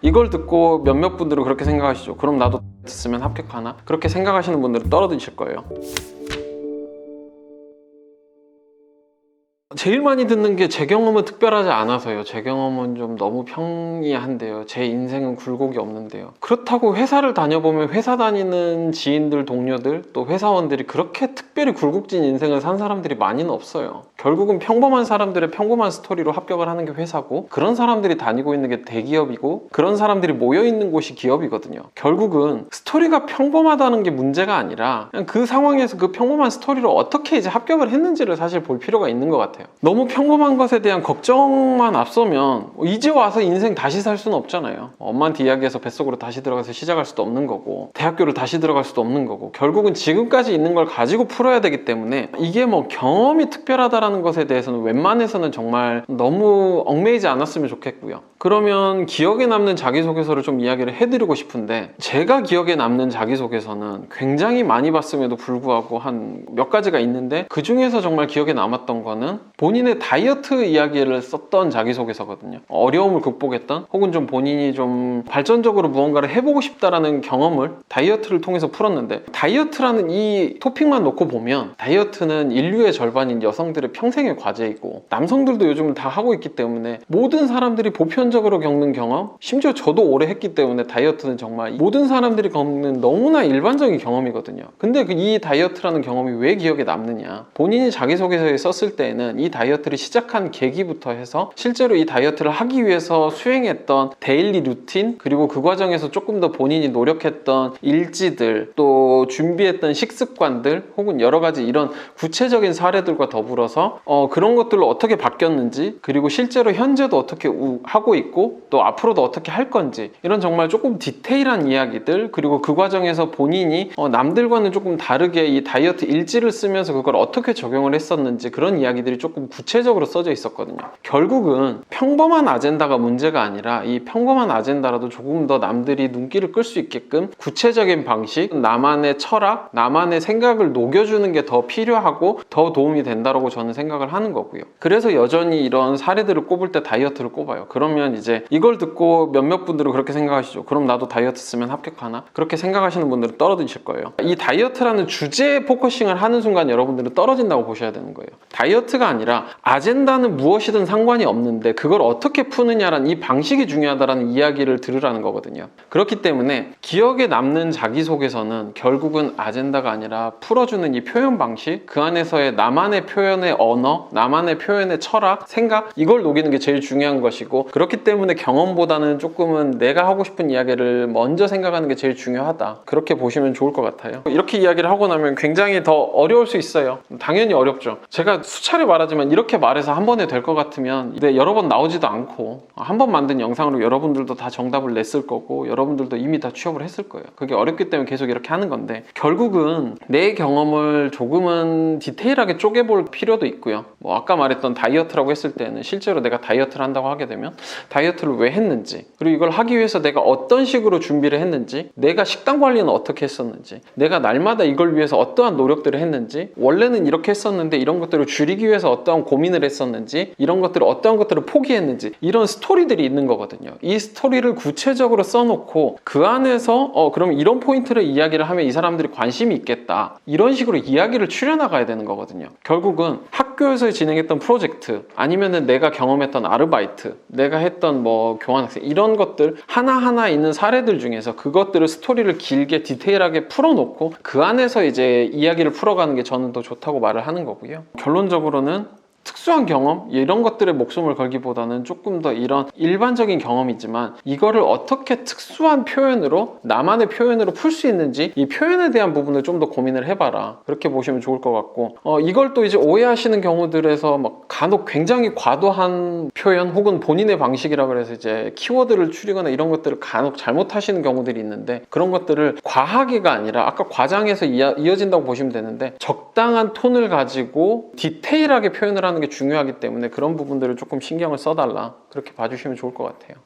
이걸 듣고 몇몇 분들은 그렇게 생각하시죠. 그럼 나도 쓰면 합격하나? 그렇게 생각하시는 분들은 떨어지실 거예요. 제일 많이 듣는 게 제 경험은 특별하지 않아서요. 제 경험은 좀 너무 평이한데요. 제 인생은 굴곡이 없는데요. 그렇다고 회사를 다녀보면 회사 다니는 지인들, 동료들, 또 회사원들이 그렇게 특별히 굴곡진 인생을 산 사람들이 많이는 없어요. 결국은 평범한 사람들의 평범한 스토리로 합격을 하는 게 회사고, 그런 사람들이 다니고 있는 게 대기업이고, 그런 사람들이 모여있는 곳이 기업이거든요. 결국은 스토리가 평범하다는 게 문제가 아니라 그냥 그 상황에서 그 평범한 스토리로 어떻게 이제 합격을 했는지를 사실 볼 필요가 있는 것 같아요. 너무 평범한 것에 대한 걱정만 앞서면 이제 와서 인생 다시 살 수는 없잖아요. 엄마한테 이야기해서 뱃속으로 다시 들어가서 시작할 수도 없는 거고, 대학교를 다시 들어갈 수도 없는 거고, 결국은 지금까지 있는 걸 가지고 풀어야 되기 때문에 이게 뭐 경험이 특별하다라는 것에 대해서는 웬만해서는 정말 너무 얽매이지 않았으면 좋겠고요. 그러면 기억에 남는 자기소개서를 좀 이야기를 해드리고 싶은데, 제가 기억에 남는 자기소개서는 굉장히 많이 봤음에도 불구하고 한 몇 가지가 있는데, 그 중에서 정말 기억에 남았던 거는 본인의 다이어트 이야기를 썼던 자기소개서거든요. 어려움을 극복했던, 혹은 좀 본인이 좀 발전적으로 무언가를 해보고 싶다라는 경험을 다이어트를 통해서 풀었는데, 다이어트라는 이 토픽만 놓고 보면 다이어트는 인류의 절반인 여성들의 평생의 과제이고, 남성들도 요즘은 다 하고 있기 때문에 모든 사람들이 보편적으로 겪는 경험, 심지어 저도 오래 했기 때문에 다이어트는 정말 모든 사람들이 겪는 너무나 일반적인 경험이거든요. 근데 이 다이어트라는 경험이 왜 기억에 남느냐, 본인이 자기소개서에 썼을 때에는 이 다이어트를 시작한 계기부터 해서 실제로 이 다이어트를 하기 위해서 수행했던 데일리 루틴, 그리고 그 과정에서 조금 더 본인이 노력했던 일지들, 또 준비했던 식습관들, 혹은 여러 가지 이런 구체적인 사례들과 더불어서 그런 것들로 어떻게 바뀌었는지, 그리고 실제로 현재도 어떻게 하고 있고 또 앞으로도 어떻게 할 건지, 이런 정말 조금 디테일한 이야기들, 그리고 그 과정에서 본인이 남들과는 조금 다르게 이 다이어트 일지를 쓰면서 그걸 어떻게 적용을 했었는지, 그런 이야기들이 조금 구체적으로 써져 있었거든요. 결국은 평범한 아젠다가 문제가 아니라, 이 평범한 아젠다라도 조금 더 남들이 눈길을 끌 수 있게끔 구체적인 방식, 나만의 철학, 나만의 생각을 녹여주는 게 더 필요하고 더 도움이 된다고 저는 생각을 하는 거고요. 그래서 여전히 이런 사례들을 꼽을 때 다이어트를 꼽아요. 그러면 이제 이걸 듣고 몇몇 분들은 그렇게 생각하시죠. 그럼 나도 다이어트 쓰면 합격하나? 그렇게 생각하시는 분들은 떨어지실 거예요. 이 다이어트라는 주제에 포커싱을 하는 순간 여러분들은 떨어진다고 보셔야 되는 거예요. 다이어트가 아니라 아젠다는 무엇이든 상관이 없는데 그걸 어떻게 푸느냐라는 이 방식이 중요하다라는 이야기를 들으라는 거거든요. 그렇기 때문에 기억에 남는 자기소개서는 결국은 아젠다가 아니라 풀어주는 이 표현 방식, 그 안에서의 나만의 표현의 언어, 나만의 표현의 철학, 생각, 이걸 녹이는 게 제일 중요한 것이고, 그렇기 때문에 경험보다는 조금은 내가 하고 싶은 이야기를 먼저 생각하는 게 제일 중요하다, 그렇게 보시면 좋을 것 같아요. 이렇게 이야기를 하고 나면 굉장히 더 어려울 수 있어요. 당연히 어렵죠. 제가 수차례 말하지만 이렇게 말해서 한 번에 될 것 같으면 여러 번 나오지도 않고 한 번 만든 영상으로 여러분들도 다 정답을 냈을 거고, 여러분들도 이미 다 취업을 했을 거예요. 그게 어렵기 때문에 계속 이렇게 하는 건데, 결국은 내 경험을 조금은 디테일하게 쪼개볼 필요도 있고요. 뭐 아까 말했던 다이어트라고 했을 때는 실제로 내가 다이어트를 한다고 하게 되면 다이어트를 왜 했는지, 그리고 이걸 하기 위해서 내가 어떤 식으로 준비를 했는지, 내가 식단 관리는 어떻게 했었는지, 내가 날마다 이걸 위해서 어떠한 노력들을 했는지, 원래는 이렇게 했었는데 이런 것들을 줄이기 위해서 어떠한 고민을 했었는지, 이런 것들을 어떠한 것들을 포기했는지, 이런 스토리들이 있는 거거든요. 이 스토리를 구체적으로 써놓고 그 안에서 그럼 이런 포인트를 이야기를 하면 이 사람들이 관심이 있겠다, 이런 식으로 이야기를 추려나가야 되는 거거든요. 결국은 학교에서 진행했던 프로젝트, 아니면은 내가 경험했던 아르바이트, 내가 했던 뭐 교환학생, 이런 것들 하나하나 있는 사례들 중에서 그것들을 스토리를 길게 디테일하게 풀어놓고 그 안에서 이제 이야기를 풀어가는 게 저는 더 좋다고 말을 하는 거고요. 결론적으로는 특수한 경험, 이런 것들에 목숨을 걸기보다는 조금 더 이런 일반적인 경험이지만 이거를 어떻게 특수한 표현으로, 나만의 표현으로 풀 수 있는지, 이 표현에 대한 부분을 좀 더 고민을 해봐라, 그렇게 보시면 좋을 것 같고, 이걸 또 이제 오해하시는 경우들에서 막 간혹 굉장히 과도한 표현, 혹은 본인의 방식이라 그래서 이제 키워드를 추리거나 이런 것들을 간혹 잘못하시는 경우들이 있는데, 그런 것들을 과하게가 아니라 아까 과장해서 이어진다고 보시면 되는데, 적당한 톤을 가지고 디테일하게 표현을 하는 게 중요하기 때문에 그런 부분들을 조금 신경을 써달라, 그렇게 봐주시면 좋을 것 같아요.